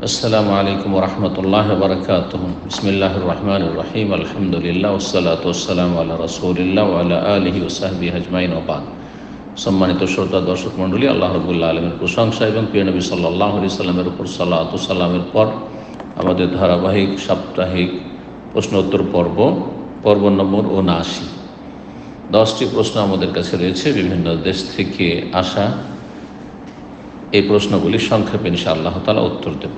আসসালামু আলাইকুম রহমতুল্লাহ বারকাতুহ। বিসমিল্লাহির রহমানির রহিম। আলহামদুলিল্লাহ ওয়াসসালাতু ওয়াসসালামু আলা রাসূলিল্লাহ ওয়া আলা আলিহি ওয়া সাহবিহি আজমাইন ওয়া বাদ। সম্মানিত শ্রোতা দর্শক মণ্ডলী, আল্লাহ রাব্বুল আলামিনের প্রশংসা এবং প্রিয় নবী সাল্লাল্লাহু আলাইহি সাল্লামের উপর সালাত ও সালামের পর আমাদের ধারাবাহিক সাপ্তাহিক প্রশ্ন উত্তর পর্ব নম্বর ৭৯। 10টি প্রশ্ন আমাদের কাছে রয়েছে, বিভিন্ন দেশ থেকে আসা। এই প্রশ্নগুলি সংক্ষেপে ইনশাআল্লাহ তাআলা উত্তর দেব।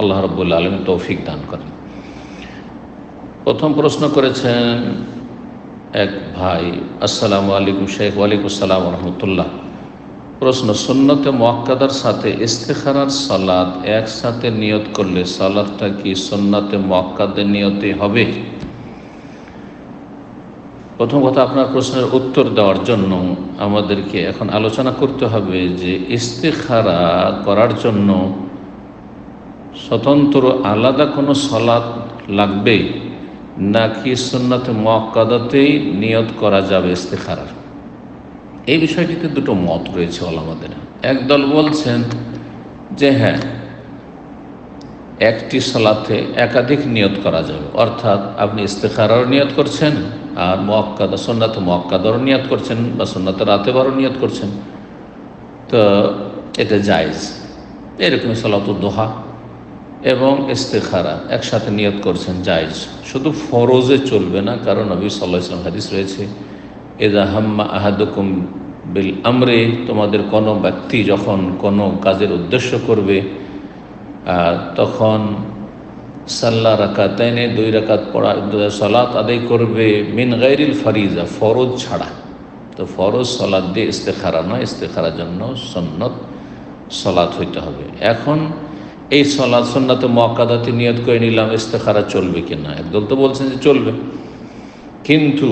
আল্লাহ রাব্বুল আলামিন তৌফিক দান করেন। প্রথম প্রশ্ন করেছেন এক ভাই। আসসালামু আলাইকুম শেখ। ওয়ালাইকুম আসসালাম রহমতুল্লাহ। প্রশ্ন, সুন্নতে মুআক্কাদার সাথে ইস্তেখারার সালাত একসাথে নিয়ত করলে সালাতটা কি সুন্নতে মুআক্কাদের নিয়তে হবে? প্রথম কথা, আপনার প্রশ্নের উত্তর দেওয়ার জন্য আমাদেরকে এখন আলোচনা করতে হবে যে ইস্তেখারা করার জন্য স্বতন্ত্র আলাদা কোনো সালাত লাগবে নাকি সুন্নতে মুআক্কাদাতেই নিয়ত করা যাবে ইস্তেখারার। এই বিষয়টিতে দুটো মত রয়েছে ওলামাদের। একদল বলছেন যে হ্যাঁ, একটি সালাতে একাধিক নিয়ত করা যাবে, অর্থাৎ আপনি ইস্তেখারারও নিয়ত করছেন আর মুআক্কাদা সুন্নাতে মুআক্কাদারও নিয়ত করছেন বা সুন্নাতে রাতেবারও নিয়ত করছেন, তো এটা জায়েজ। এরকমই সালাতুদ দুহা এবং ইস্তেখারা একসাথে নিয়ত করছেন, জায়েজ। শুধু ফরজে চলবে না, কারণ নবী সাল্লাল্লাহু আলাইহি ওয়াসাল্লাম হাদিস রয়েছে, ইযা হাম্মা আহাদুকুম বিল আমরে, তোমাদের কোনো ব্যক্তি যখন কোনো কাজের উদ্দেশ্য করবে তখন সাল্লা রাকাতাইনে, 2 রাকাত পড়া সালাত আদায় করবে, মিন গায়রিল ফারিজা, ফরজ ছাড়া। তো ফরজ সালাত দিয়ে ইস্তেখারা নয়, ইস্তেখারার জন্য সুন্নত সালাত হইতে হবে। এখন এই সালাত সুন্নাতে মুআক্কাদাতে নিয়ত করে নিলাম, ইস্তেখারা চলবে কিনা? একদল তো বলছেন যে চলবে, কিন্তু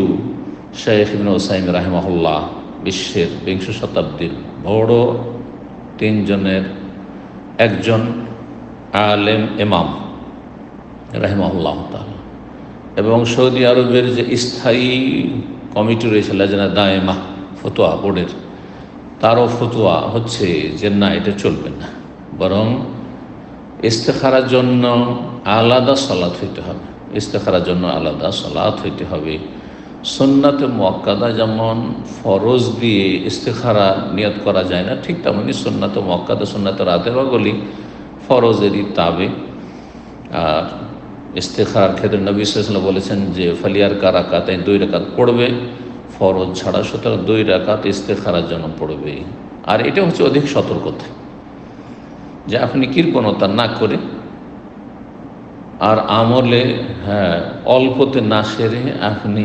শাইখ ইবনে উসাইমিন রাহিমাহুল্লাহ বিশ্বের 20 শতাব্দীর বড় 3 জনের একজন আলেম ইমাম রাহিমাহুল্লাহ তাআলা, এবং সৌদি আরবের যে স্থায়ী কমিটি রয়েছে লাজনা দায়েমা ফতোয়া বোর্ডের, তারও ফতোয়া হচ্ছে যে না, এটা চলবে না, বরং ইস্তেখারার জন্য আলাদা সালাত হইতে হবে। ইস্তেখারার জন্য আলাদা সালাত হইতে হবে। সুন্নাতে মুআক্কাদা যেমন ফরজ দিয়ে ইস্তেখারা নিয়ত করা যায় না, ঠিক তেমনি সুন্নাতে মুআক্কাদা, সুন্নাতে রাতের বাগুলি ফরজেরই তাবে। আর ইস্তেখারার ক্ষেত্রে নবী সাল্লাল্লাহু আলাইহি ওয়াসাল্লাম বলেছেন যে ফালিয়ার কারাকাতে, 2 রাকাত পড়বে ফরজ ছাড়া, সুতরাং 2 রাকাত ইস্তেখারার জন্য পড়বে। আর এটা হচ্ছে অধিক সতর্কতা, যে আপনি কৃপণতা না করে আর আমলে অল্পতে না সেরে আপনি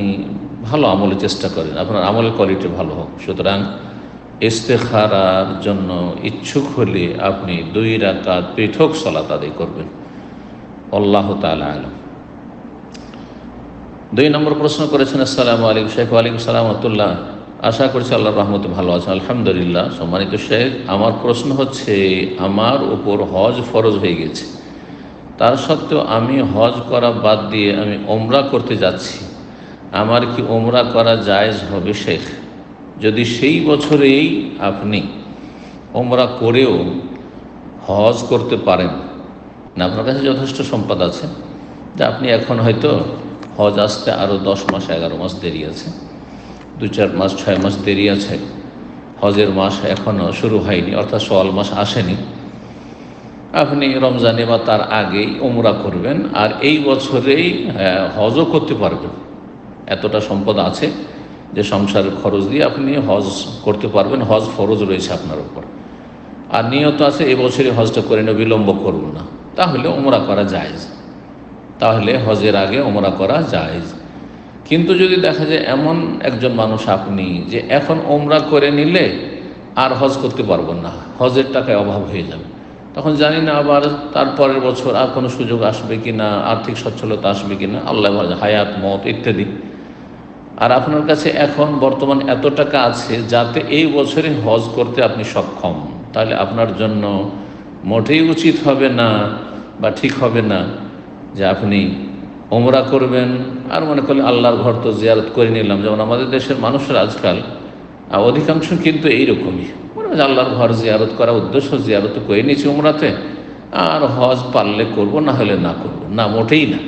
ভালো আমলে চেষ্টা করেন, আপনার আমলের কোয়ালিটি ভালো হোক। সুতরাং ইস্তেখারার জন্য ইচ্ছুক হলে আপনি 2 রাকাত পৃথক সালাত আদায় করবেন। আল্লাহু তাআলা আলাম। 2 নম্বর প্রশ্ন করেছেন। আসসালামু আলাইকুম শেখ। ওয়ালাইকুম আসসালাম ওয়া রাহমাতুল্লাহ। আশা করছি আল্লাহর রহমতে ভালো আছেন। আলহামদুলিল্লাহ। সম্মানিত শেখ, আমার প্রশ্ন হচ্ছে, আমার উপর হজ ফরজ হয়ে গেছে, তার সত্ত্বেও আমি হজ করা বাদ দিয়ে আমি ওমরা করতে যাচ্ছি, আমার কি ওমরা করা জায়েজ হবে শেখ? যদি সেই বছরেই আপনি ওমরা করেও হজ করতে পারেন না, আপনার কাছে যথেষ্ট সম্পদ আছে, যে আপনি এখন হয়তো হজ আসতে আরও 10 মাস 11 মাস দেরি আছে, 2-4 মাস 6 মাস দেরি আছে, হজের মাস এখনও শুরু হয়নি, অর্থাৎ শাওয়াল মাস আসেনি, আপনি রমজানে বা তার আগেই ওমরা করবেন আর এই বছরেই হজও করতে পারবেন। এতটা সম্পদ আছে যে সংসারের খরচ দিয়ে আপনি হজ করতে পারবেন, হজ ফরজ রয়েছে আপনার উপর, আর নিয়ত আছে এই বছরই হজটা করে নিয়ে বিলম্ব করব না, তাহলে ওমরা করা জায়েজ, তাহলে হজের আগে ওমরা করা জায়েজ। কিন্তু যদি দেখা যায় এমন একজন মানুষ আপনি, যে এখন ওমরা করে নিলে আর হজ করতে পারবেন না, হজের টাকায় অভাব হয়ে যাবে, তখন জানি না আবার তারপরের বছর আর কোনো সুযোগ আসবে কি না, আর্থিক সচ্ছলতা আসবে কি না, আল্লাহ হায়াত মত ইত্যাদি, আর আপনার কাছে এখন বর্তমান এত টাকা আছে যাতে এই বছরে হজ করতে আপনি সক্ষম, তাহলে আপনার জন্য মোটেই উচিত হবে না বা ঠিক হবে না যে আপনি ওমরা করবেন আর মনে করলে আল্লাহর ঘর তো জিয়ারত করে নিলাম। যেমন আমাদের দেশের মানুষরা আজকাল অধিকাংশ কিন্তু এইরকমই, মনে হয় আল্লাহর ঘর জিয়ারত করা উদ্দেশ্য, জিয়ারত করে নিয়েছি উমরাতে, আর হজ পারলে করব, না হলে না করব না, মোটেই না।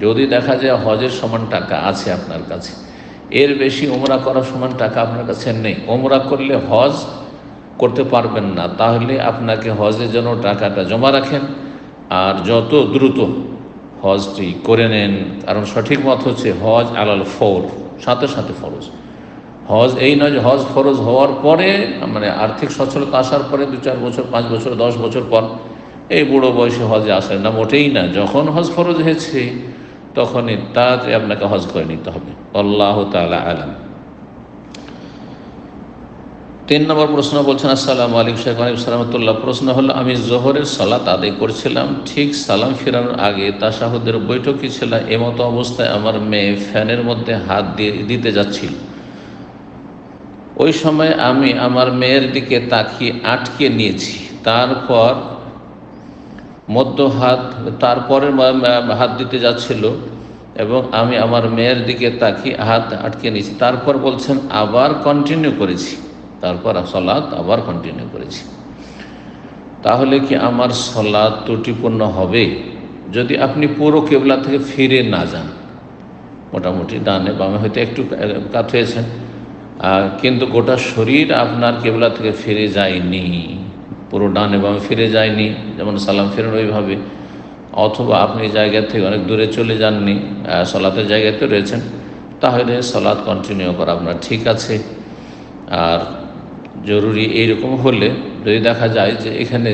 যদি দেখা যায় হজের সমান টাকা আছে আপনার কাছে, এর বেশি ওমরা করার সমান টাকা আপনার কাছে নেই, ওমরা করলে হজ করতে পারবেন না, তাহলে আপনাকে হজের জন্য টাকাটা জমা রাখেন আর যত দ্রুত হজটি করে নেন। কারণ সঠিক মত হচ্ছে হজ আলাল ফৌর, সাথে সাথে ফরজ। হজ এই নয় যে হজ ফরজ হওয়ার পরে, মানে আর্থিক সচ্ছলতা আসার পরে 2-4 বছর, 5 বছর, 10 বছর পর এই বুড়ো বয়সে হজে আসেন না, মোটেই না। যখন হজ ফরজ হয়েছে তখনই তাতে আপনাকে হজ করে নিতে হবে। আল্লাহ তাআলা আলাম। 3 নম্বর প্রশ্ন বলছেন, আসসালামু আলাইকুম শেখ। ওয়ালাইকুম সালাম। প্রশ্ন হলো, আমি জোহরের সালাত আদায় করছিলাম, ঠিক সালাম ফেরানোর আগে তাশাহুদের বৈঠকই ছিল, এমতো অবস্থায় আমার মেয়ে ফ্যানের মধ্যে হাত দিতে যাচ্ছিল। ওই সময় আমি আমার মেয়ের দিকে তাকিয়ে আটকে নিয়েছি, তারপর তারপরে হাত দিতে যাচ্ছিল এবং আমি আমার মেয়ের দিকে তাকিয়ে হাত আটকে নিয়েছি। তারপর বলছেন আবার কন্টিনিউ করেছি, তারপর সালাত আবার কন্টিনিউ করেছি। তাহলে কি আমার সালাত ত্রুটিপূর্ণ হবে? যদি আপনি পুরো কেবলা থেকে ফিরে না যান, মোটামুটি ডানে বামে হয়তো একটু কাত হয়েছেন, কিন্তু গোটা শরীর আপনার কেবলা থেকে ফিরে যায়নি, পুরো ডানে বামে ফিরে যায়নি, যেমন সালাম ফেরেন ওইভাবে, অথবা আপনি জায়গা থেকে অনেক দূরে চলে যাননি, সালাতের জায়গাতে রয়েছেন, তাহলে সালাত কন্টিনিউ করা আপনার ঠিক আছে। আর জরুরি এইরকম হলে, যদি দেখা যায় যে এখানে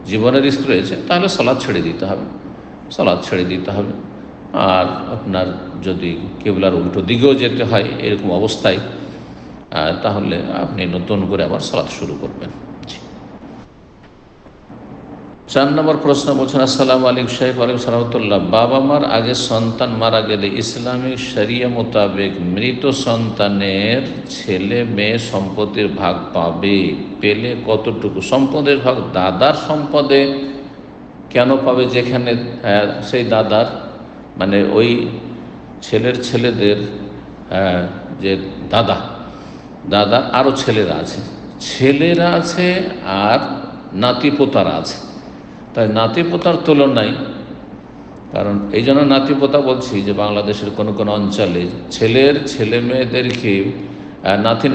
জীবনের রিস্ক রয়েছে, তাহলে সালাত ছেড়ে দিতে হবে। আর আপনার যদি কেবলার উল্টো দিকেও যেতে হয় এরকম অবস্থায়, তাহলে আপনি নতুন করে আবার সালাত শুরু করবেন। 4 নম্বর প্রশ্ন বলছেন, আসসালামু আলাইকুম শেখ। ওয়ালাইকুম সালাম। বাবা মার আগে সন্তান মারা গেলে ইসলামিক শরিয়া মোতাবেক মৃত সন্তানের ছেলে মেয়ে সম্পত্তির ভাগ পেলে কতটুকু? সম্পদের ভাগ দাদার সম্পদে কেন পাবে, যেখানে সেই দাদার মানে ওই ছেলেদের যে দাদা আরও ছেলেরা আছে আর নাতিপোতারা আছে। তাই নাতিপোতার তুলনায়, কারণ এই জন্য নাতিপোতা বলছি যে বাংলাদেশের কোনো কোনো অঞ্চলে ছেলে মেয়েদেরকে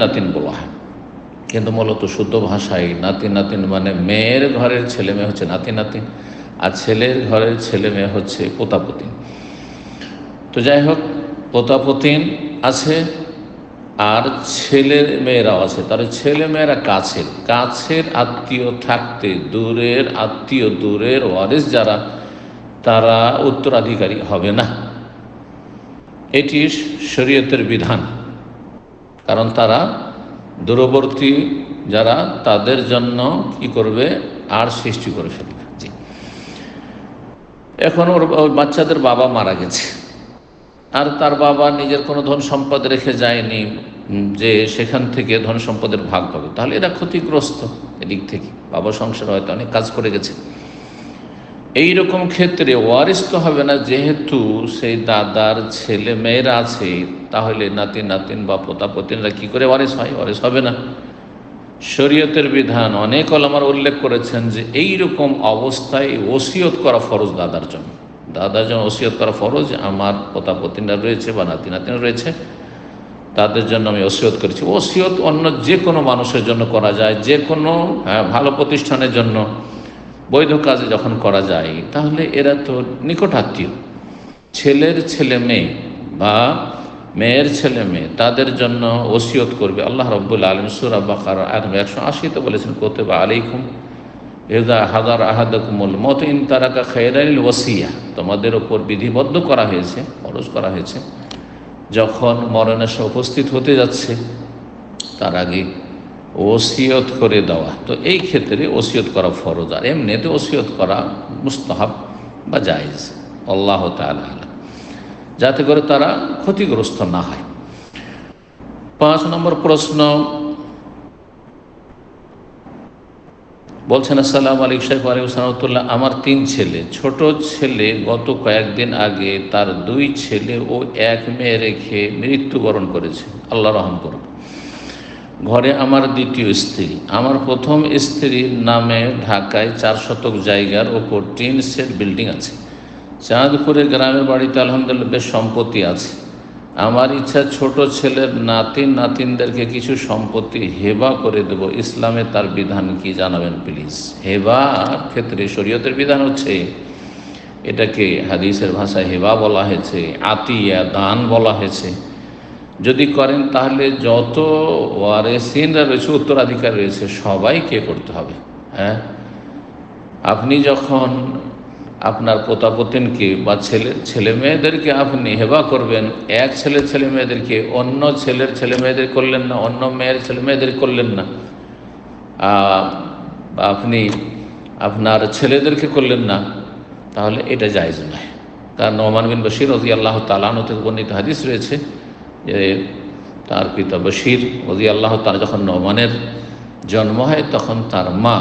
নাতিন বলা হয়, কিন্তু মূলত শুদ্ধ ভাষায় নাতিন মানে মেয়ের ঘরের ছেলে মেয়ে হচ্ছে নাতিন, আর ছেলের ঘরের ছেলে মেয়ে হচ্ছে পোতাপতিন। তো যাই হোক, পোতাপতিন আছে আর ছেলের মেয়েরাও আছে। তার ছেলে মেয়েরা কাছের আত্মীয় থাকতে দূরের ওয়ারিস যারা, তারা উত্তরাধিকারী হবে না। এটি শরীয়তের বিধান, কারণ তারা দূরবর্তী যারা, তাদের জন্য কি করবে, আর সৃষ্টি করে ফেলবে। এখন ওর বাচ্চাদের বাবা মারা গেছে, আর তার বাবা নিজের কোনো ধন সম্পদ রেখে যায়নি যে সেখান থেকে ধন সম্পদের ভাগ পাবে, তাহলে এরা ক্ষতিগ্রস্ত এদিক থেকে। বাবা সংসার হয়তো অনেক কাজ করে গেছে, এই রকম ক্ষেত্রে ওয়ারিস তো হবে না, যেহেতু সেই দাদার ছেলে মেয়েরা আছে, তাহলে নাতিন বা পোতাপতিনরা কি করে ওয়ারিস হয়? ওয়ারিস হবে না। শরীয়তের বিধান অনেক ওলামার উল্লেখ করেছেন যে এই রকম অবস্থায় ওসিয়ত করা ফরজ দাদার জন্য ওসিয়ত করা ফরজ। আমার পোতাপতিনরা রয়েছে বা নাতিন রয়েছে, তাদের জন্য আমি ওসিয়ত করেছি। ওসিয়ত অন্য যে কোনো মানুষের জন্য করা যায়, যে কোনো ভালো প্রতিষ্ঠানের জন্য, বৈধ কাজে যখন করা যায়, তাহলে এরা তো নিকট আত্মীয়। ছেলের ছেলে মেয়ে বা মেয়ের ছেলে মেয়ে, তাদের জন্য ওসিয়ত করবে। আল্লাহ রাব্বুল আলামিন সূরা বাকারা আয়াত 180-তে বলেছেন, কুতিবা আলাইকুম ইযা হাদারা আহাদাকুমুল মউত ইন তারাকা খায়রানিল ওয়াসিয়া। তোমাদের ওপর বিধিবদ্ধ করা হয়েছে, ফরজ করা হয়েছে, যখন মরণের সময় উপস্থিত হতে যাচ্ছে তার আগে ওসিয়ত করে দেওয়া। তো এই ক্ষেত্রে ওসিয়ত করা ফরজ, আর এমনিতে ওসিয়ত করা মুস্তাহাব বা জায়েজ। আল্লাহ তাআলা আলাম, যাতে করে তারা ক্ষতিগ্রস্ত না হয়। 5 নম্বর প্রশ্ন বলছেন, আসসালামু আলাইকুম শেখ। ওয়ালাইকুম সালাম। আমার 3 ছেলে। ছোট ছেলে গত কয়েকদিন আগে তার 2 ছেলে ও 1 মেয়ে রেখে মৃত্যুবরণ করেছে, আল্লাহ রহম করুন। ঘরে আমার দ্বিতীয় স্ত্রী, আমার প্রথম স্ত্রীর নামে ঢাকায় 4 শতক জায়গার ওপর টিন সেট বিল্ডিং আছে। চাঁদপুরে গ্রামের বাড়িতে আলহামদুলিল্লাহ বেশ সম্পত্তি আছে। আমার ইচ্ছা ছোট ছেলের নাতিনদেরকে কিছু সম্পত্তি হেবা করে দেব। ইসলামে তার বিধান কি জানাবেন প্লিজ। হেবার ক্ষেত্রে শরীয়তের বিধান হচ্ছে, এটাকে হাদিসের ভাষায় হেবা বলা হয়েছে, আতিয়া দান বলা হয়েছে। যদি করেন তাহলে যত ওয়ারেসিনরা রয়েছে, উত্তরাধিকার রয়েছে, সবাইকে করতে হবে। হ্যাঁ, আপনি যখন আপনার পোতাপতিনকে বা ছেলে মেয়েদেরকে আপনি হেবা করবেন, এক ছেলে মেয়েদেরকে অন্য ছেলের ছেলে মেয়েদের করলেন না, অন্য মেয়ের ছেলে মেয়েদের করলেন না, আপনি আপনার ছেলেদেরকে করলেন না, তাহলে এটা জায়েজ নয়। কারণ নোমান বিন বশির রাদিয়াল্লাহু তাআলা আনহু থেকে বর্ণিত হাদিস রয়েছে যে তার পিতা বশির রাদিয়াল্লাহু তাআলা যখন নোমানের জন্ম হয়, তখন তার মা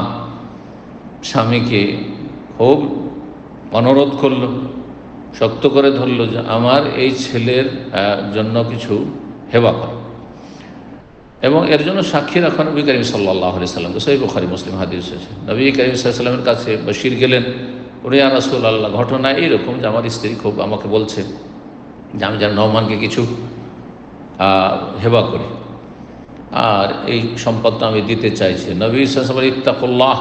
স্বামীকে খুব অনুরোধ করল, শক্ত করে ধরল যে আমার এই ছেলের জন্য কিছু হেবা কর, এবং এর জন্য সাক্ষী রাখা নবী করিম সাল্লাল্লাহু আলাইহি সাল্লাম। সহিহ বুখারী মুসলিম হাদিস আছে, নবী করিম সাল্লাল্লাহু আলাইহি সাল্লামের কাছে বশির গেলেন, বলে ইয়া রাসূলুল্লাহ, ঘটনা এইরকম যে আমার স্ত্রী খুব আমাকে বলছে যে আমি যেন নোমানকে কিছু হেবা করি, আর এই সম্পদটা আমি দিতে চাইছি। নবী সাল্লাল্লাহু আলাইহি ওয়াসাল্লাম ইত্তাকুল্লাহ,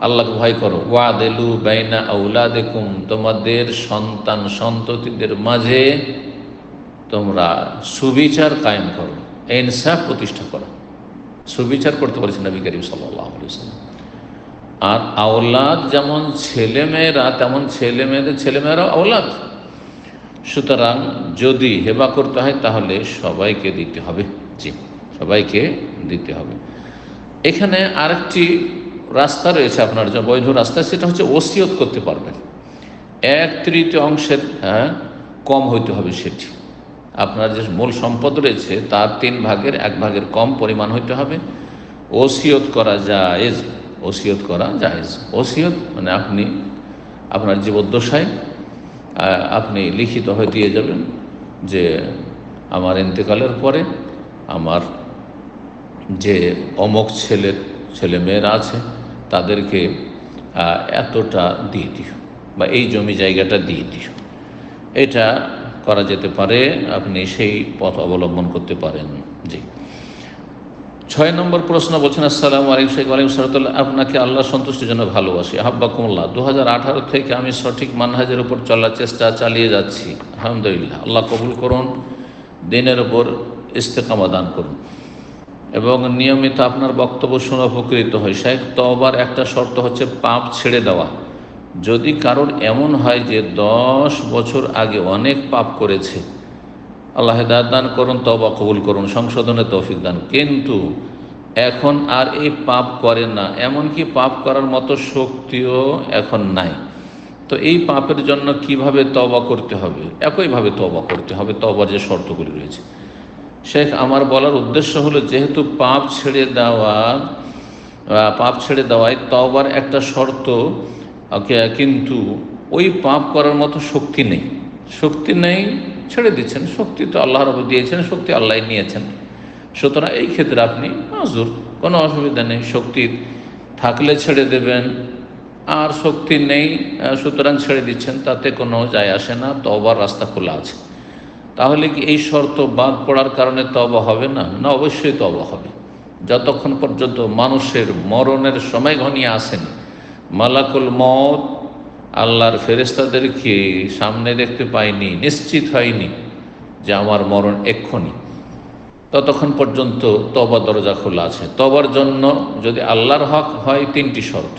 আল্লাহকে ভয় করো, ওয়াদিলু বাইনা আওলাদিকুম, তোমাদের সন্তান সন্ততিদের মাঝে তোমরা সুবিচার কায়েম করো, ইনসাফ প্রতিষ্ঠা করো। সুবিচার করতে বলেছেন নবী করিম সাল্লাল্লাহু আলাইহি ওয়াসাল্লাম। আর আওলাদ যেমন ছেলেমেয়েরা, তেমন ছেলেমেয়েরা আওলাদ। সুতরাং যদি হেবা করতে হয় তাহলে সবাইকে দিতে হবে। জি, সবাইকে দিতে হবে। এখানে আরেকটি রাস্তা রয়েছে আপনার যে বৈধ রাস্তা, সেটা হচ্ছে ওসিয়ত করতে পারবেন। 1/3 অংশের কম হইতে হবে সেটি। আপনার যে মূল সম্পদ রয়েছে তার 3 ভাগের 1 ভাগের কম পরিমাণ হইতে হবে। ওসিয়ত করা জায়েজ, ওসিয়ত করা জায়েজ। ওসিয়ত মানে আপনি আপনার জীবদ্দশায় আপনি লিখিত হয়ে দিয়ে যাবেন যে আমার ইন্তেকালের পরে আমার যে অমুক ছেলে মেয়েরা আছে তাদেরকে এতটা দিয়ে দিও, বা এই জমি জায়গাটা দিয়ে দিও। এটা করা যেতে পারে, আপনি সেই পথ অবলম্বন করতে পারেন। জি। 6 নম্বর প্রশ্ন বলছেন, আসসালামু আলাইকুম শেখ। ওয়ালাইকুম সালাম। আপনাকে আল্লাহ সন্তুষ্টির জন্য ভালোবাসি, আহাব্বাকুমুল্লাহ। 2018 থেকে আমি সঠিক মানহাজের উপর চলার চেষ্টা চালিয়ে যাচ্ছি, আলহামদুলিল্লাহ। আল্লাহ কবুল করুন, দিনের উপর ইস্তেকামা দান করুন, এবং নিয়মিত আপনার বক্তব্য শুনে উপকৃত হয়। শেখ, তওবার একটা শর্ত হচ্ছে পাপ ছেড়ে দেওয়া। যদি কারোর এমন হয় যে 10 বছর আগে অনেক পাপ করেছে, আল্লাহ হেদায়েত দান করুন, তওবা কবুল করুন, সংশোধনের তৌফিক দান, কিন্তু এখন আর এই পাপ করে না, এমনকি পাপ করার মতো শক্তিও এখন নাই, তো এই পাপের জন্য কিভাবে তওবা করতে হবে? একইভাবে তওবা করতে হবে, তওবার যে শর্তগুলি রয়েছে। শেখ, আমার বলার উদ্দেশ্য হলো, যেহেতু পাপ ছেড়ে দেওয়ায় তওবার একটা শর্ত, কিন্তু ওই পাপ করার মতো শক্তি নেই, ছেড়ে দিচ্ছেন। শক্তি তো আল্লাহ রাব্বুল দিয়েছেন, শক্তি আল্লাহ নিয়েছেন। সুতরাং এই ক্ষেত্রে আপনি মাজুর, কোনো অসুবিধা নেই। শক্তি থাকলে ছেড়ে দেবেন, আর শক্তি নেই সুতরাং ছেড়ে দিচ্ছেন, তাতে কোনো যায় আসে না, তওবার রাস্তা খোলা আছে। তাহলে কি এই শর্ত বাদ পড়ার কারণে তওবা হবে না? না, অবশ্যই তওবা হবে। যতক্ষণ পর্যন্ত মানুষের মরণের সময় ঘনিয়ে আসেনি, মালাকুল মউত আল্লাহর ফেরেশতাদেরকে সামনে দেখতে পায়নি, নিশ্চিত হয়নি যে আমার মরণ এক্ষুনি, ততক্ষণ পর্যন্ত তওবা দরজা খোলা আছে। তওবার জন্য যদি আল্লাহর হক হয় 3টি শর্ত।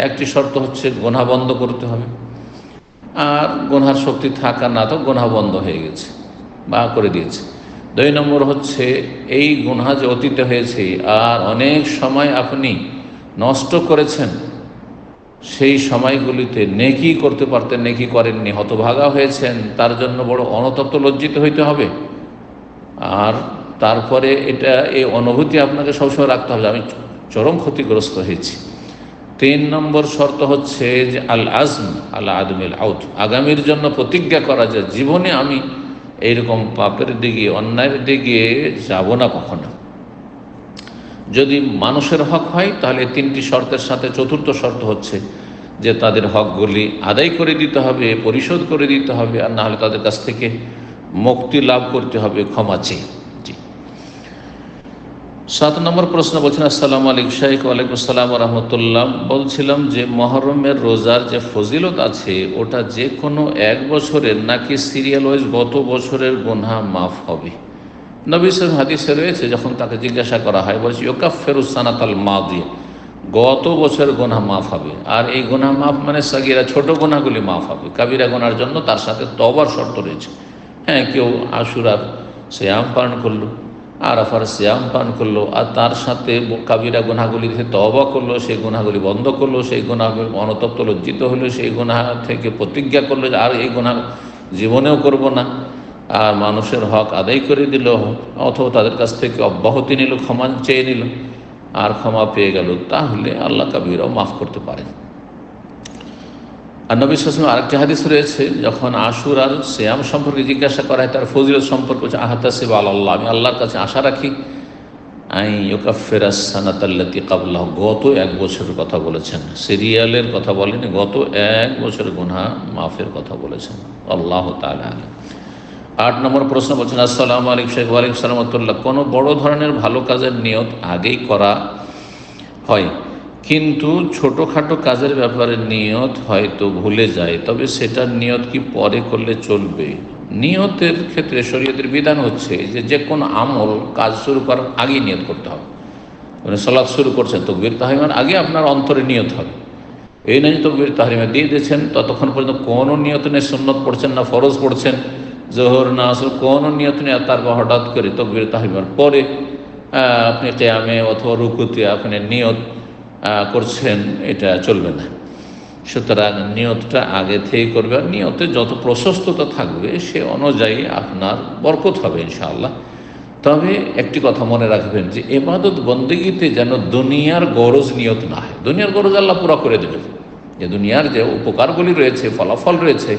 একটি শর্ত হচ্ছে গুনাহ বন্ধ করতে হবে, আর গুনহার শক্তি থাকা না তো গুনাহ বন্ধ হয়ে গেছে বা করে দিয়েছে। 2 নম্বর হচ্ছে এই গুনহা যে অতীতে হয়েছে আর অনেক সময় আপনি নষ্ট করেছেন, সেই সময়গুলিতে নেকি করতে পারতেন, নেকি করেননি, হতভাগা হয়েছেন, তার জন্য বড় অনুতপ্ত লজ্জিত হইতে হবে। আর তারপরে এই অনুভূতি আপনাকে সবসময় রাখতে হবে, আমি চরম ক্ষতিগ্রস্ত হয়েছি। 3 নম্বর শর্ত হচ্ছে যে আল আজম আল আদমিল আউট, আগামীর জন্য প্রতিজ্ঞা করা যায় জীবনে আমি এইরকম পাপের দিকে, অন্যায়ের দিকে যাব না কখনো। যদি মানুষের হক হয় তাহলে তিনটি শর্তের সাথে চতুর্থ শর্ত হচ্ছে যে তাদের হকগুলি আদায় করে দিতে হবে, পরিশোধ করে দিতে হবে, আর না হলে তাদের কাছ থেকে মুক্তি লাভ করতে হবে ক্ষমা চেয়ে। জি। 7 নম্বর প্রশ্ন বলছেন, আসসালামু আলাইকুম শাইখ। ওয়ালাইকুম আসসালাম রহমতুল্লাহ। বলছিলাম যে মহরমের রোজার যে ফজিলত আছে ওটা যে কোনো এক বছরের নাকি সিরিয়াল ওয়াইজ গত বছরের গুনাহ মাফ হবে? নবী সাল্লাল্লাহু আলাইহি হাদিসে রয়েছে, যখন তাকে জিজ্ঞাসা করা হয় বলছে ইউকাফিরুস সানাতাল মাদিয়া, গত বছর গুনাহ মাফ হবে। আর এই গুনাহ মাফ মানে সাগীরা ছোট গুনাহগুলি মাফ হবে, কাবিরা গুনার জন্য তার সাথে তওবার শর্ত রয়েছে। হ্যাঁ, কেউ আশুরার সিয়াম পালন করলো, আরাফার সিয়াম পালন করলো, আর তার সাথে কাবিরা গুনাহগুলি থেকে তওবা করলো, সেই গুনাহগুলি বন্ধ করলো, সেই গুনাহগুলি অনুতপ্ত লজ্জিত হলো, সেই গুনাহ থেকে প্রতিজ্ঞা করলো যে আর এই গুনাহ জীবনেও করব না, আর মানুষের হক আদায় করে দিল, অথবা তাদের কাছ থেকে অব্যাহতি নিল, ক্ষমা চেয়ে নিল, আর ক্ষমা পেয়ে গেল, তাহলে আল্লাহ কাবিরাও মাফ করতে পারেন। আর নবী সাল্লাল্লাহু আলাইহি ওয়াসাল্লাম আরেকটি হাদিস রয়েছে, যখন আশুরার সিয়াম সম্পর্কে জিজ্ঞাসা করা হয়, তার ফজিলত সম্পর্কে হচ্ছে আহতাসিব আলাল্লাহ, আমি আল্লাহর কাছে আশা রাখি আই ইউকাফিরাস সানাতাল্লাতী ক্বাবলাহু, গত এক বছরের কথা বলেছেন, সিরিয়ালের কথা বলেনি, গত এক বছরের গুনাহ মাফের কথা বলেছেন। আল্লাহু তাআলা আলাম। 8 নম্বর প্রশ্ন বলছেন, আসসালামু আলাইকুম শাইখ। ওয়ালাইকুম আসসালাম ওয়া রাহমাতুল্লাহ। কোনো বড় ধরনের ভালো কাজের নিয়ত আগেই করা হয়, কিন্তু ছোটোখাটো কাজের ব্যাপারে নিয়ত হয়তো ভুলে যায়, তবে সেটার নিয়ত কি পরে করলে চলবে? নিয়তের ক্ষেত্রে শরীয়তের বিধান হচ্ছে যে কোনো আমল কাজ শুরু করার আগেই নিয়ত করতে হবে। মানে সালাত শুরু করছেন, তাকবীর তাহরিমার আগে আপনার অন্তরে নিয়ত হবে। এই নয় যে তাকবীর তাহরিমা দিয়ে দিয়েছেন, ততক্ষণ পর্যন্ত কোনো নিয়ত নেই, সুন্নত পড়ছেন না ফরজ পড়ছেন, জোহর না আসর কোনো নিয়ত নেই, আর তারপর হঠাৎ করে তাকবীর তাহরিমার পরে আপনি কিয়ামে অথবা রুকুতে আপনি নিয়ত করছেন, এটা চলবে না। সুতরাং নিয়তটা আগে থেকে করবে, আর নিয়তে যত প্রশস্ততা থাকবে সে অনুযায়ী আপনার বরকত হবে ইনশাআল্লাহ। তবে একটি কথা মনে রাখবেন যে ইবাদত বন্দেগীতে যেন দুনিয়ার গরজ নিয়ত না হয়। দুনিয়ার গরজ আল্লাহ পুরা করে দেবেন, যে দুনিয়ার যে উপকারগুলি রয়েছে, ফলাফল রয়েছে,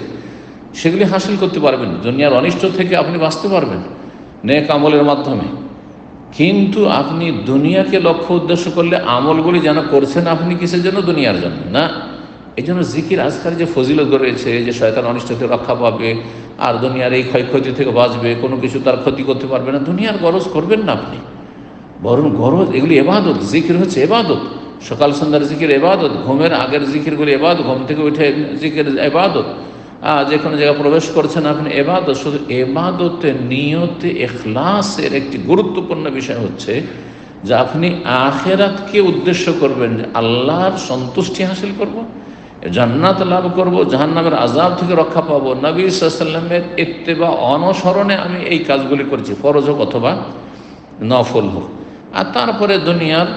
সেগুলি হাসিল করতে পারবেন, দুনিয়ার অনিষ্ট থেকে আপনি বাঁচতে পারবেন নেক আমলের মাধ্যমে। কিন্তু আপনি দুনিয়াকে লক্ষ্য উদ্দেশ্য করলে আমলগুলি যেন করছেন আপনি কিসের জন্য? দুনিয়ার জন্য না। এই জন্য জিকির আজকাল যে ফজিলত রয়েছে, যে শয়তান অনিষ্ট থেকে রক্ষা পাবে, আর দুনিয়ার এই ক্ষয়ক্ষতি থেকে বাঁচবে, কোনো কিছু তার ক্ষতি করতে পারবে না, দুনিয়ার গরজ করবেন না আপনি। বরং গরজ এগুলি এবাদত, জিকির হচ্ছে এবাদত, সকাল সন্ধ্যার জিকির এবাদত, ঘুমের আগের জিকিরগুলি এবাদত, ঘুম থেকে উঠে জিকির এবাদত, যে কোনো জায়গায় প্রবেশ করছেন আপনি এবাদত। শুধু এবাদতে নিয়তে ইখলাসের একটি গুরুত্বপূর্ণ বিষয় হচ্ছে যে আপনি আখিরাতকে উদ্দেশ্য করবেন, যে আল্লাহর সন্তুষ্টি হাসিল করব, জান্নাত লাভ করব, জাহান্নামের আযাব থেকে রক্ষা পাবো, নবী সাল্লাল্লাহু আলাইহি ওয়াসাল্লামের ইত্তেবা অনুসরণে আমি এই কাজগুলি করছি, ফরজ হোক অথবা নফল হোক। আর তারপরে দুনিয়ার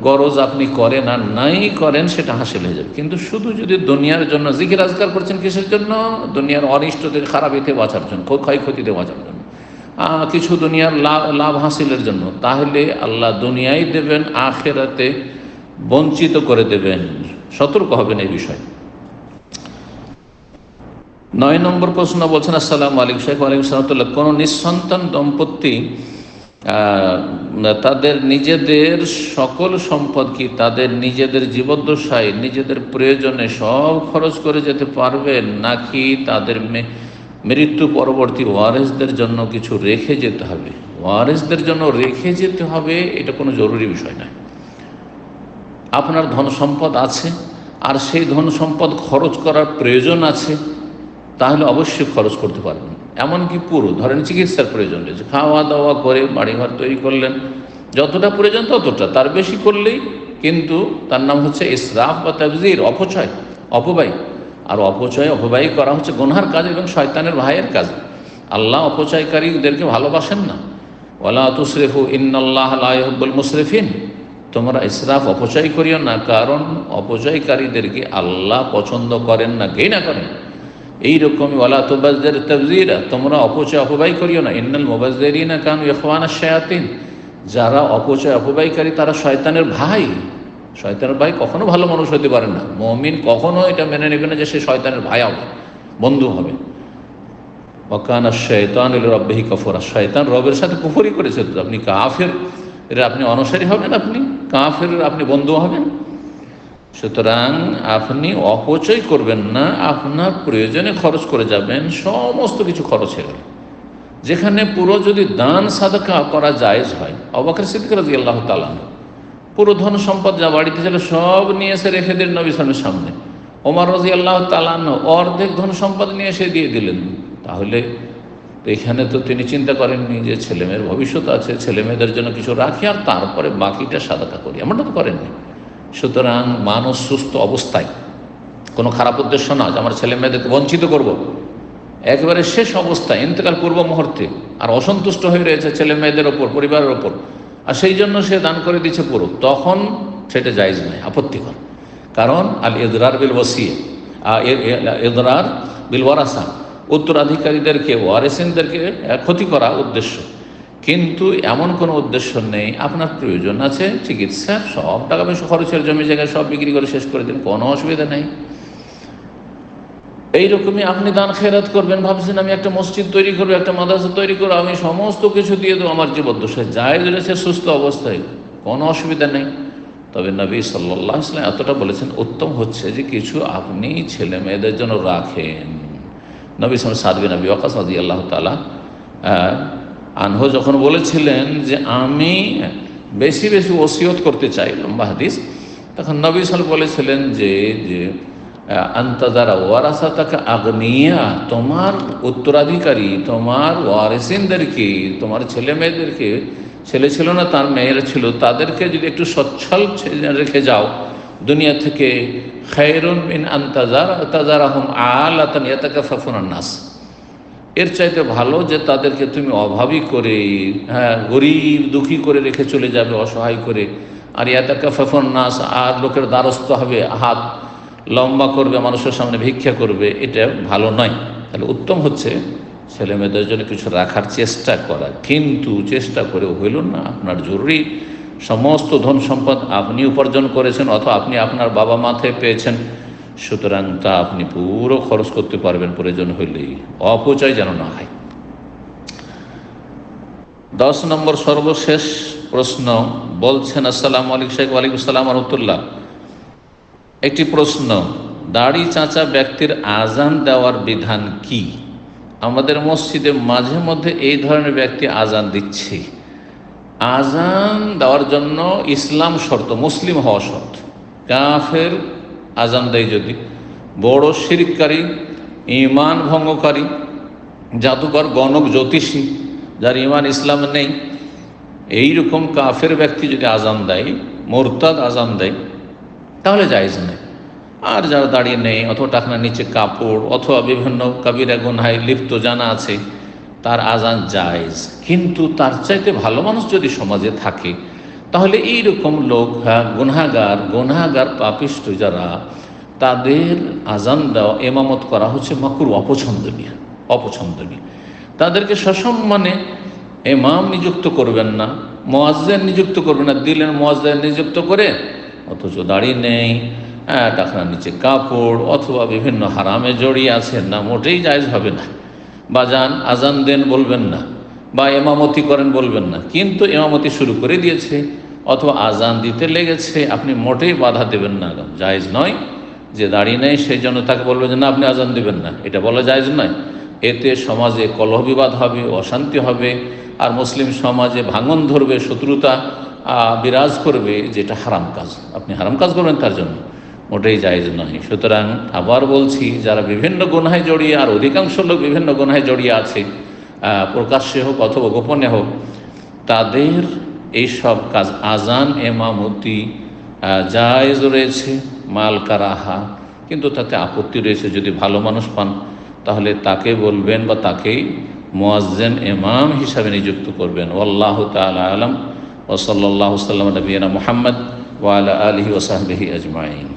গরজ আপনি করেন আর নাই করেন সেটা হাসিল হয়ে যাবে। কিন্তু শুধু যদি দুনিয়ার জন্য জিকির আজকার করছেন, কিসের জন্য? দুনিয়ার অনিষ্ট থেকে, খারাপ এতে বাঁচার জন্য, ক্ষয়ক্ষতিতে বাঁচার জন্য, কিছু দুনিয়ার লাভ হাসিলের জন্য, তাহলে আল্লাহ দুনিয়ায় দেবেন, আখিরাতে বঞ্চিত করে দেবেন। সতর্ক হবেন এই বিষয়ে। 9 নম্বর প্রশ্ন বলছেন, আসসালামু আলাইকুম শাইখ। ওয়ালাইকুম আসসালাম। কোনো নিঃসন্তান দম্পতি তাদের নিজেদের সকল সম্পদ কি তাদের নিজেদের জীবদ্দশায় নিজেদের প্রয়োজনে সব খরচ করে যেতে পারবেন, নাকি তাদের মৃত্যু পরবর্তী ওয়ারিসদের জন্য কিছু রেখে যেতে হবে? ওয়ারিসদের জন্য রেখে যেতে হবে, এটা কোনো জরুরি বিষয় নয়। আপনার ধন সম্পদ আছে আর সেই ধন সম্পদ খরচ করার প্রয়োজন আছে, তাহলে অবশ্যই খরচ করতে পারবেন। এমনকি পুরো ধরেন চিকিৎসার প্রয়োজন রয়েছে, খাওয়া দাওয়া করে বাড়িঘর তৈরি করলেন, যতটা প্রয়োজন ততটা, তার বেশি করলেই কিন্তু তার নাম হচ্ছে ইসরাফ বা তাবযির, অপচয়, অপব্যয়। আর অপব্যয় করা হচ্ছে গুনহার কাজ এবং শয়তানের ভাইয়ের কাজ। আল্লাহ অপচয়কারীদেরকে ভালোবাসেন না। ওয়ালা তুসরিফু ইন্নাল্লাহা লা ইউহিব্বুল মুসরিফিন, তোমরা ইসরাফ অপচয় করিও না, কারণ অপচয়কারীদেরকে আল্লাহ পছন্দ করেন না, ঘৃণা করেন। এইরকমই ওয়ালা তুবাজ্জির তাবযীরা, তোমরা অপব্যয় করিও না। ইন্নাল মুবাজ্জিরিনা কানু ইখওয়ানাশ শায়াতিন, যারা অপব্যয়কারী তারা শয়তানের ভাই। শয়তানের ভাই কখনো ভালো মানুষ হতে পারে না। মুমিন কখনো এটা মেনে নেবে না যে সে শয়তানের ভাই হবে, বন্ধু হবে। ওয়া কানা শাইতানু লিরাব্বিহি কাফুরা, শয়তান রবের সাথে কুফরি করেছে। আপনি কাফের এর আপনি অনুসারী হবেন, আপনি কাফের আপনি বন্ধু হবেন। সুতরাং আপনি অপচয় করবেন না, আপনার প্রয়োজনে খরচ করে যাবেন, সমস্ত কিছু খরচ হয়ে গেল। যেখানে পুরো যদি দান সাদকা করা জায়েজ হয়, আবু বকর সিদ্দিক রাদিয়াল্লাহু তাআলা পুরো ধন সম্পদ যা বাড়িতে ছিল সব নিয়ে এসে রেখে দিলেন নবী সাল্লাল্লাহু আলাইহি ওয়াসাল্লামের সামনে। ওমর রাদিয়াল্লাহু তাআলা অর্ধেক ধন সম্পদ নিয়ে এসে দিয়ে দিলেন। তাহলে এখানে তো তিনি চিন্তা করেননি যে ছেলেমেয়ের ভবিষ্যৎ আছে, ছেলেমেয়েদের জন্য কিছু রাখি আর তারপরে বাকিটা সাদাকা করি, এমনটা তো করেননি। সুতরাং মানুষ সুস্থ অবস্থায়, কোনো খারাপ উদ্দেশ্য না যে আমার ছেলে মেয়েদেরকে বঞ্চিত করব, একেবারে শেষ অবস্থায় ইন্তেকাল পূর্ব মুহূর্তে আর অসন্তুষ্ট হয়ে রয়েছে ছেলে মেয়েদের ওপর, পরিবারের ওপর, আর সেই জন্য সে দান করে দিচ্ছে পুরো, তখন সেটা জায়েজ নয়, আপত্তিকর। কারণ আল ইদরার বিল ওয়াসিয়া, ইদরার বিল ওয়ারাসা, উত্তরাধিকারীদেরকে, ওয়ারিসিনদেরকে ক্ষতি করা উদ্দেশ্য, কিন্তু এমন কোনো উদ্দেশ্য নেই। আপনার প্রয়োজন আছে চিকিৎসার, সব টাকা পয়সা খরচের, জমি জায়গায় সব বিক্রি করে শেষ করে দিন, কোনো অসুবিধা নেই। এইরকমই আপনি দান খেরাত করবেন, ভাবছেন আমি একটা মসজিদ তৈরি করবো, একটা মাদ্রাসা তৈরি করবো, আমি সমস্ত কিছু দিয়ে দেবো, আমার জীবদ্দশায় জায়েজ রয়েছে সুস্থ অবস্থায়, কোনো অসুবিধা নেই। তবে নবী সাল্লাল্লাহু আলাইহি ওয়াসাল্লাম এতটা বলেছেন, উত্তম হচ্ছে যে কিছু আপনি ছেলে মেয়েদের জন্য রাখেন। নবী সাদ বিন আবি ওয়াক্কাস রাদিয়াল্লাহু তাআলা আনহু যখন বলেছিলেন যে আমি বেশি বেশি ওসিয়ত করতে চাই, লম্বা হাদিস, তখন নবী সাল্লাল্লাহু বলেছিলেন যে আন্তাজারা ওয়ারাসাতাকা আগনিয়া, তোমার উত্তরাধিকারী, তোমার ওয়ারিসিনদেরকে, তোমার ছেলে মেয়েদেরকে, ছেলে ছিল না তার মেয়েরা ছিল, তাদেরকে যদি একটু সচ্ছল রেখে যাও দুনিয়া থেকে, খায়রুন মিন আনতাজারাহুম আলাতান ইয়াতাকাফাফুনান নাস, এর চাইতে ভালো যে তাদেরকে তুমি অভাবী করে, গরিব দুঃখী করে রেখে চলে যাবে, অসহায় করে, আর ইয়াতাকাফাফুন নাস, আর লোকের দ্বারস্থ হবে, হাত লম্বা করবে, মানুষের সামনে ভিক্ষা করবে, এটা ভালো নয়। তাহলে উত্তম হচ্ছে ছেলে মেয়েদের জন্য কিছু রাখার চেষ্টা করা, কিন্তু চেষ্টা করে হইল না, আপনার জরুরি সমস্ত ধন সম্পদ আপনি উপার্জন করেছেন অথবা আপনি আপনার বাবা মা থেকে পেয়েছেন, সুতরাং তা আপনি পুরো খরচ করতে পারবেন প্রয়োজন হইলেই, অপচয় যেন না হয়। 10 নম্বর সর্বশেষ প্রশ্ন বলছেন, আসসালামু আলাইকুম শেখ। ওয়ালাইকুম আসসালাম ওয়া রাহমাতুল্লাহ। একটি প্রশ্ন, দাড়ি চাঁচা ব্যক্তির আজান দেওয়ার বিধান কি? আমাদের মসজিদে মাঝে মধ্যে এই ধরনের ব্যক্তি আজান দিচ্ছে। আজান দেওয়ার জন্য ইসলাম শর্ত, মুসলিম হওয়া শর্ত। কাফের আজান দেয় যদি, বড় শিরককারী, ঈমান ভঙ্গকারী, জাদুকর, গণক, জ্যোতিষী, যার ঈমান ইসলাম নেই, এইরকম কাফের ব্যক্তি যদি আজান দেয়, মুরতাদ আজান দেয়, তাহলে জায়েজ নেই। আর যারা দাঁড়িয়ে নেই অথবা টাকনার নিচে কাপড় অথবা বিভিন্ন কাবিরা গুনহায় লিপ্ত জানা আছে, তার আজান জায়েজ। কিন্তু তার চাইতে ভালো মানুষ যদি সমাজে থাকে, তাহলে এইরকম লোক, গুনাহগার পাপিষ্ঠ যারা, তাদের আজান দেওয়া, ইমামত করা হচ্ছে মাকরুহ, অপছন্দনীয়। তাদেরকে সসম্মানে ইমাম নিযুক্ত করবেন না, মুয়াজ্জিন নিযুক্ত করবেন না। দিলেন মুয়াজ্জিন নিযুক্ত করে, অথচ দাড়ি নেই, টাকনার নিচে কাপড় অথবা বিভিন্ন হারামে জড়িয়ে আছেন, না, মোটেই জায়েজ হবে না। বা যান আজান দেন বলবেন না, বা ইমামতি করেন বলবেন না, কিন্তু ইমামতি শুরু করে দিয়েছে অথবা আজান দিতে লেগেছে, আপনি মোটেই বাধা দেবেন না, জায়েজ নয়। যে দাড়ি নেই সেই জন্য তাকে বলবেন যে না আপনি আজান দেবেন না, এটা বলা জায়েজ নয়। এতে সমাজে কলহ বিবাদ হবে, অশান্তি হবে, আর মুসলিম সমাজে ভাঙন ধরবে, শত্রুতা বিরাজ করবে, যেটা হারাম কাজ। আপনি হারাম কাজ করবেন তার জন্য, মোটেই জায়েজ নয়। সুতরাং আবার বলছি, যারা বিভিন্ন গুনাহে জড়িয়ে, আর অধিকাংশ লোক বিভিন্ন গুনাহে জড়িয়ে আছে, প্রকাশ্যে হোক অথবা গোপনে হোক, তাদের এইসব কাজ, আজান, ইমামতি জায়েজ রয়েছে, মাল কারাহা, কিন্তু তাতে আপত্তি রয়েছে। যদি ভালো মানুষ পান তাহলে তাকে বলবেন বা তাকেই মুয়াজ্জিন ইমাম হিসাবে নিযুক্ত করবেন। আল্লাহু তাআলা আলাম। ওয়া সাল্লাল্লাহু সাল্লাম নবিয়ানা মুহাম্মদ ওয়া আলা আলিহি ওয়া সাহবিহি আজমাইন।